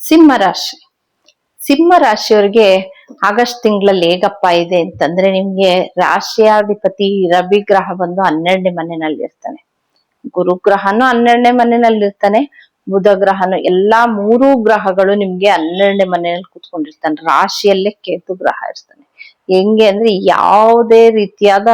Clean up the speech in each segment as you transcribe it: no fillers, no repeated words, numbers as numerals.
ಸಿಂಹ ರಾಶಿ. ಸಿಂಹ ರಾಶಿಯವರಿಗೆ ಆಗಸ್ಟ್ ತಿಂಗಳಲ್ಲಿ ಹೇಗಪ್ಪ ಇದೆ ಅಂತಂದ್ರೆ, ನಿಮ್ಗೆ ರಾಶಿಯಾಧಿಪತಿ ರವಿ ಗ್ರಹ ಬಂದು 12ನೇ ಮನೆಯಲ್ಲಿ ಇರ್ತಾನೆ. ಗುರು ಗ್ರಹನು 12ನೇ ಮನೆಯಲ್ಲಿ ಇರ್ತಾನೆ. ಬುಧ ಗ್ರಹನು, ಎಲ್ಲಾ ಮೂರು ಗ್ರಹಗಳು ನಿಮ್ಗೆ 12ನೇ ಮನೆಯಲ್ಲಿ ಕೂತ್ಕೊಂಡಿರ್ತಾನೆ. ರಾಶಿಯಲ್ಲೇ ಕೇತು ಗ್ರಹ ಇರ್ತಾನೆ. ಹೆಂಗೆ ಅಂದ್ರೆ ಯಾವುದೇ ರೀತಿಯಾದ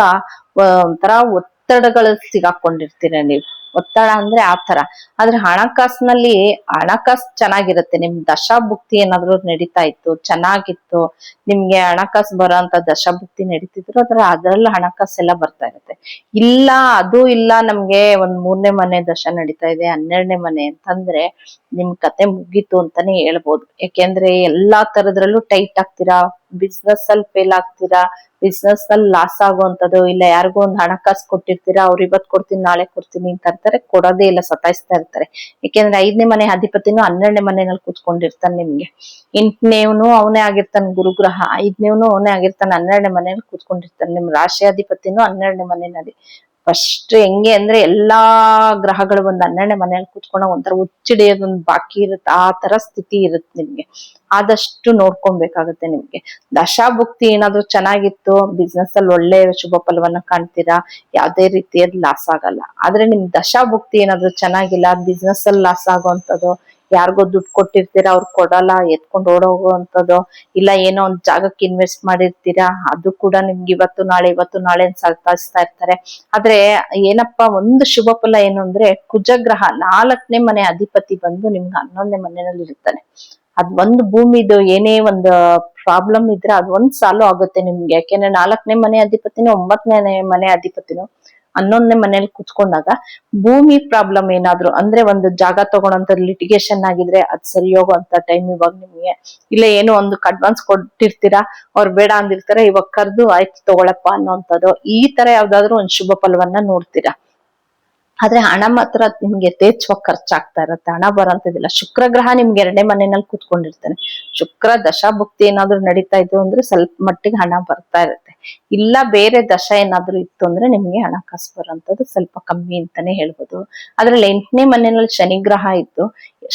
ಒಂಥರ ಒತ್ತಡಗಳು ಸಿಗಾಕೊಂಡಿರ್ತೀರ ನೀವು. ಒತ್ತಡ ಅಂದ್ರೆ ಆತರ. ಆದ್ರೆ ಹಣಕಾಸು ಚೆನ್ನಾಗಿರುತ್ತೆ. ನಿಮ್ ದಶಾಭುಕ್ತಿ ಏನಾದ್ರು ನಡೀತಾ ಇತ್ತು, ಚೆನ್ನಾಗಿತ್ತು, ನಿಮ್ಗೆ ಹಣಕಾಸು ಬರೋ ಅಂತ ದಶಾಭುಕ್ತಿ ನಡೀತಿದ್ರು, ಅದ್ರಲ್ಲಿ ಹಣಕಾಸು ಎಲ್ಲ ಬರ್ತಾ ಇರುತ್ತೆ. ಇಲ್ಲ ಅದು ಇಲ್ಲ, ನಮ್ಗೆ ಒಂದ್ 3ನೇ ಮನೆ ದಶ ನಡೀತಾ ಇದೆ, 12ನೇ ಮನೆ ಅಂತಂದ್ರೆ ನಿಮ್ ಕತೆ ಮುಗೀತು ಅಂತಾನೆ ಹೇಳ್ಬೋದು. ಯಾಕೆಂದ್ರೆ ಎಲ್ಲಾ ತರದ್ರಲ್ಲೂ ಟೈಟ್ ಆಗ್ತೀರಾ, ಬಿಸ್ನೆಸ್ ಅಲ್ಲಿ ಫೇಲ್ ಆಗ್ತೀರಾ, ಬಿಸ್ನೆಸ್ ಅಲ್ಲಿ ಲಾಸ್ ಆಗುವಂತದ್ದು, ಇಲ್ಲ ಯಾರಿಗೋ ಒಂದು ಹಣಕಾಸು ಕೊಟ್ಟಿರ್ತೀರಾ, ಅವ್ರು ಇವತ್ ಕೊಡ್ತೀನಿ ನಾಳೆ ಕೊಡ್ತೀನಿ ಅಂತ ಇರ್ತಾರೆ, ಕೊಡೋದೇ ಇಲ್ಲ, ಸತಾಯಿಸ್ತಾ ಇರ್ತಾರೆ. ಯಾಕೆಂದ್ರೆ 5ನೇ ಮನೆ ಅಧಿಪತಿನೂ 12ನೇ ಮನೆಯಲ್ಲಿ ಕೂತ್ಕೊಂಡಿರ್ತಾನೆ. ನಿಮ್ಗೆ 8ನೇವನು ಅವನೇ ಆಗಿರ್ತಾನೆ ಗುರುಗ್ರಹ, 5ನೇವನು ಅವನೇ ಆಗಿರ್ತಾನೆ, 12ನೇ ಮನೆಯಲ್ಲಿ ಕೂತ್ಕೊಂಡಿರ್ತಾನೆ. ನಿಮ್ ರಾಶಿಯಾಧಿಪತಿನೂ 12ನೇ ಮನೆಯಲ್ಲಿ. ಫಸ್ಟ್ ಹೆಂಗೆ ಅಂದ್ರೆ ಎಲ್ಲಾ ಗ್ರಹಗಳು ಒಂದು 12ನೇ ಮನೆಯಲ್ಲಿ ಕೂತ್ಕೊಂಡ ಒಂಥರ ಹುಚ್ಚಿಡಿಯೋದೊಂದು ಬಾಕಿ ಇರುತ್ತೆ, ಆ ತರ ಸ್ಥಿತಿ ಇರುತ್ತೆ ನಿಮ್ಗೆ. ಆದಷ್ಟು ನೋಡ್ಕೊಬೇಕಾಗತ್ತೆ ನಿಮ್ಗೆ. ದಶಾಭುಕ್ತಿ ಏನಾದ್ರು ಚೆನ್ನಾಗಿತ್ತು, ಬಿಸ್ನೆಸ್ ಅಲ್ಲಿ ಒಳ್ಳೆ ಶುಭ ಫಲವನ್ನ ಕಾಣ್ತೀರಾ, ಯಾವ್ದೇ ರೀತಿಯದ್ ಲಾಸ್ ಆಗಲ್ಲ. ಆದ್ರೆ ನಿಮ್ ದಶಾಭುಕ್ತಿ ಏನಾದ್ರು ಚೆನ್ನಾಗಿಲ್ಲ, ಬಿಸ್ನೆಸ್ ಅಲ್ಲಿ ಲಾಸ್ ಆಗುವಂತದ್ದು, ಯಾರಿಗೋ ದುಡ್ಡು ಕೊಟ್ಟಿರ್ತೀರಾ ಅವ್ರು ಕೊಡಲ್ಲ, ಎತ್ಕೊಂಡು ಓಡೋಗುವಂಥದ್ದು, ಇಲ್ಲ ಏನೋ ಒಂದ್ ಜಾಗಕ್ಕೆ ಇನ್ವೆಸ್ಟ್ ಮಾಡಿರ್ತೀರಾ, ಅದು ಕೂಡ ನಿಮ್ಗೆ ಇವತ್ತು ನಾಳೆ ಸತಾಯಿಸ್ತಾ ಇರ್ತಾರೆ. ಆದ್ರೆ ಏನಪ್ಪಾ ಒಂದು ಶುಭ ಫಲ ಏನು ಅಂದ್ರೆ, ಕುಜಗ್ರಹ 4ನೇ ಮನೆ ಅಧಿಪತಿ ಬಂದು ನಿಮ್ಗೆ 11ನೇ ಮನೆಯಲ್ಲಿ ಇರ್ತಾನೆ. ಅದ್ ಒಂದು ಭೂಮಿದು ಏನೇ ಒಂದು ಪ್ರಾಬ್ಲಮ್ ಇದ್ರೆ ಅದ್ ಒಂದ್ ಸಾಲ್ವ್ ಆಗುತ್ತೆ ನಿಮ್ಗೆ. ಯಾಕೆಂದ್ರೆ 4ನೇ ಮನೆ ಅಧಿಪತಿನೂ 9ನೇ ಮನೆ ಅಧಿಪತಿನೂ 11ನೇ ಮನೇಲಿ ಕುತ್ಕೊಂಡಾಗ, ಭೂಮಿ ಪ್ರಾಬ್ಲಮ್ ಏನಾದ್ರು ಅಂದ್ರೆ, ಒಂದು ಜಾಗ ತಗೊಳಂತ ಲಿಟಿಗೇಷನ್ ಆಗಿದ್ರೆ ಅದ್ ಸರಿ ಹೋಗುವಂತ ಟೈಮ್ ಇವಾಗ ನಿಮ್ಗೆ. ಇಲ್ಲ ಏನೋ ಒಂದಕ್ಕೆ ಅಡ್ವಾನ್ಸ್ ಕೊಟ್ಟಿರ್ತೀರಾ, ಅವ್ರು ಬೇಡ ಅಂದಿರ್ತಾರೆ, ಇವಾಗ ಕರ್ದು ಆಯ್ತು ತಗೊಳಪ್ಪ ಅನ್ನೋಂಥದ್ದು, ಈ ತರ ಯಾವ್ದಾದ್ರು ಒಂದ್ ಶುಭ ಫಲವನ್ನ ನೋಡ್ತೀರಾ. ಆದ್ರೆ ಹಣ ಮಾತ್ರ ನಿಮ್ಗೆ ಯಥೇಚ್ಛವಾಗಿ ಖರ್ಚಾಗ್ತಾ ಇರತ್ತೆ, ಹಣ ಬರೋಂಥದ್ದಿಲ್ಲ. ಶುಕ್ರ ಗ್ರಹ ನಿಮ್ಗೆ 2ನೇ ಮನೆಯಲ್ಲಿ ಕೂತ್ಕೊಂಡಿರ್ತಾನೆ. ಶುಕ್ರ ದಶಾಭುಕ್ತಿ ಏನಾದ್ರು ನಡೀತಾ ಇತ್ತು ಅಂದ್ರೆ ಸ್ವಲ್ಪ ಮಟ್ಟಿಗೆ ಹಣ ಬರ್ತಾ ಇರುತ್ತೆ. ಇಲ್ಲ ಬೇರೆ ದಶ ಏನಾದ್ರು ಇತ್ತು ಅಂದ್ರೆ ನಿಮ್ಗೆ ಹಣಕಾಸು ಬರೋಂಥದ್ದು ಸ್ವಲ್ಪ ಕಮ್ಮಿ ಅಂತಾನೆ ಹೇಳ್ಬೋದು. ಅದ್ರಲ್ಲಿ 8ನೇ ಮನೆಯಲ್ಲಿ ಶನಿ ಗ್ರಹ ಇತ್ತು.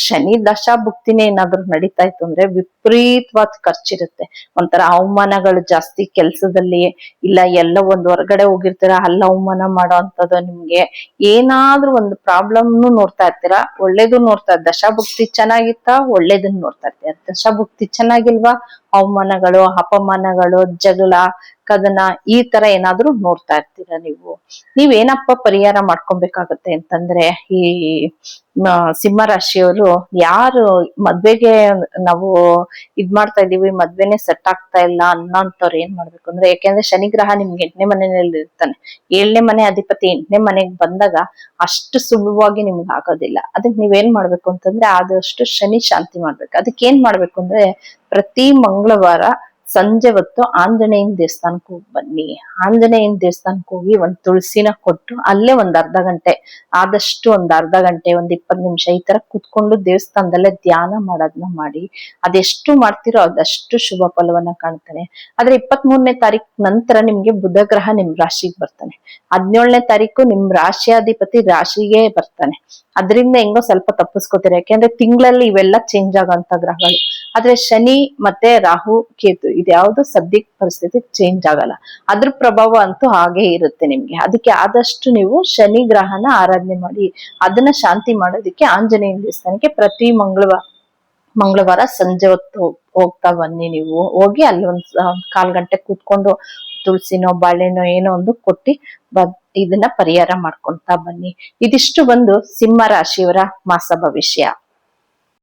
ಶನಿ ದಶಾಭುಕ್ತಿನೇ ಏನಾದ್ರು ನಡೀತಾ ಇತ್ತು ಅಂದ್ರೆ ವಿಪರೀತವಾದ ಖರ್ಚಿರುತ್ತೆ. ಒಂಥರ ಅವಮಾನಗಳು ಜಾಸ್ತಿ ಕೆಲ್ಸದಲ್ಲಿ, ಇಲ್ಲ ಎಲ್ಲ ಒಂದ್ ಹೊರಗಡೆ ಹೋಗಿರ್ತೀರಾ ಅಲ್ಲಿ ಅವಮಾನ ಮಾಡೋ ಅಂತದ್ದು, ನಿಮ್ಗೆ ಏನಾದ್ರೂ ಒಂದು ಪ್ರಾಬ್ಲಮ್ ನೋಡ್ತಾ ಇರ್ತೀರಾ, ಒಳ್ಳೇದು ನೋಡ್ತಾ ದಶಾಭುಕ್ತಿ ಚೆನ್ನಾಗಿತ್ತ ಒಳ್ಳೇದನ್ನ ನೋಡ್ತಾ ಇರ್ತೀರ. ದಶಾಭುಕ್ತಿ ಚೆನ್ನಾಗಿಲ್ವಾ, ಅವಮಾನಗಳು, ಅಪಮಾನಗಳು, ಜಗಳ, ಕದನ, ಈ ತರ ಏನಾದ್ರು ನೋಡ್ತಾ ಇರ್ತೀರಾ ನೀವು. ನೀವೇನಪ್ಪ ಪರಿಹಾರ ಮಾಡ್ಕೊಬೇಕಾಗತ್ತೆ ಅಂತಂದ್ರೆ, ಈ ಸಿಂಹ ರಾಶಿಯವರು ಯಾರು ಮದ್ವೆಗೆ ನಾವು ಮಾಡ್ತಾ ಇದೀವಿ, ಮದ್ವೆನೆ ಸೆಟ್ ಆಗ್ತಾ ಇಲ್ಲ ಅನ್ನೋಂಥವ್ರು ಏನ್ ಮಾಡ್ಬೇಕು ಅಂದ್ರೆ, ಯಾಕೆಂದ್ರೆ ಶನಿ ಗ್ರಹ ನಿಮ್ಗೆ 8ನೇ ಮನೆಯಲ್ಲಿ ಇರ್ತಾನೆ. 7ನೇ ಮನೆ ಅಧಿಪತಿ 8ನೇ ಮನೆಗೆ ಬಂದಾಗ ಅಷ್ಟು ಸುಲಭವಾಗಿ ನಿಮ್ಗೆ ಆಗೋದಿಲ್ಲ. ಅದಕ್ಕೆ ನೀವೇನ್ ಮಾಡ್ಬೇಕು ಅಂತಂದ್ರೆ, ಆದಷ್ಟು ಶನಿ ಶಾಂತಿ ಮಾಡ್ಬೇಕು. ಅದಕ್ಕೆ ಏನ್ ಮಾಡ್ಬೇಕು ಅಂದ್ರೆ, ಪ್ರತಿ ಮಂಗಳವಾರ ಸಂಜೆ ಹೊತ್ತು ಆಂಜನೇಯನ ದೇವಸ್ಥಾನಕ್ಕೆ ಹೋಗಿ ಬನ್ನಿ. ಆಂಜನೇಯನ ದೇವಸ್ಥಾನಕ್ಕೆ ಹೋಗಿ ಒಂದ್ ತುಳಸಿನ ಕೊಟ್ಟು ಅಲ್ಲೇ ಒಂದ್ ಅರ್ಧ ಗಂಟೆ, ಆದಷ್ಟು ಒಂದ್ ಅರ್ಧ ಗಂಟೆ, ಒಂದ್ 20 ನಿಮಿಷ ಈ ತರ ಕುತ್ಕೊಂಡು ದೇವಸ್ಥಾನದಲ್ಲೇ ಧ್ಯಾನ ಮಾಡೋದನ್ನ ಮಾಡಿ. ಅದೆಷ್ಟು ಮಾಡ್ತಿರೋ ಅದಷ್ಟು ಶುಭ ಫಲವನ್ನ ಕಾಣ್ತಾನೆ. ಆದ್ರೆ 23ನೇ ತಾರೀಕು ನಂತರ ನಿಮ್ಗೆ ಬುಧ ಗ್ರಹ ನಿಮ್ ರಾಶಿಗೆ ಬರ್ತಾನೆ. 17ನೇ ತಾರೀಕು ನಿಮ್ ರಾಶಿಯಾಧಿಪತಿ ರಾಶಿಗೆ ಬರ್ತಾನೆ. ಅದರಿಂದ ಹೆಂಗೋ ಸ್ವಲ್ಪ ತಪ್ಪಿಸ್ಕೋತೀರ, ಯಾಕೆಂದ್ರೆ ತಿಂಗಳಲ್ಲಿ ಇವೆಲ್ಲ ಚೇಂಜ್ ಆಗೋಂತ ಗ್ರಹಗಳು. ಆದ್ರೆ ಶನಿ ಮತ್ತೆ ರಾಹು ಕೇತು ಇದ್ಯಾವುದು ಸದ್ಯಕ್ ಪರಿಸ್ಥಿತಿ ಚೇಂಜ್ ಆಗಲ್ಲ, ಅದ್ರ ಪ್ರಭಾವ ಅಂತೂ ಹಾಗೆ ಇರುತ್ತೆ ನಿಮ್ಗೆ. ಅದಕ್ಕೆ ಆದಷ್ಟು ನೀವು ಶನಿ ಗ್ರಹನ ಆರಾಧನೆ ಮಾಡಿ. ಅದನ್ನ ಶಾಂತಿ ಮಾಡೋದಕ್ಕೆ ಆಂಜನೇಯನ ದೇವಸ್ಥಾನಕ್ಕೆ ಪ್ರತಿ ಮಂಗಳವಾರ ಸಂಜೆ ಹೊತ್ತು ಹೋಗ್ತಾ ಬನ್ನಿ. ನೀವು ಹೋಗಿ ಅಲ್ಲಿ ಒಂದ್ 1/4 ಗಂಟೆ ಕೂತ್ಕೊಂಡು ತುಳಸಿನೋ ಬಾಳೆನೋ ಏನೋ ಒಂದು ಕೊಟ್ಟಿ ಇದನ್ನ ಪರಿಹಾರ ಮಾಡ್ಕೊಂತಾ ಬನ್ನಿ. ಇದಿಷ್ಟು ಬಂದು ಸಿಂಹ ರಾಶಿಯವರ ಮಾಸ ಭವಿಷ್ಯ.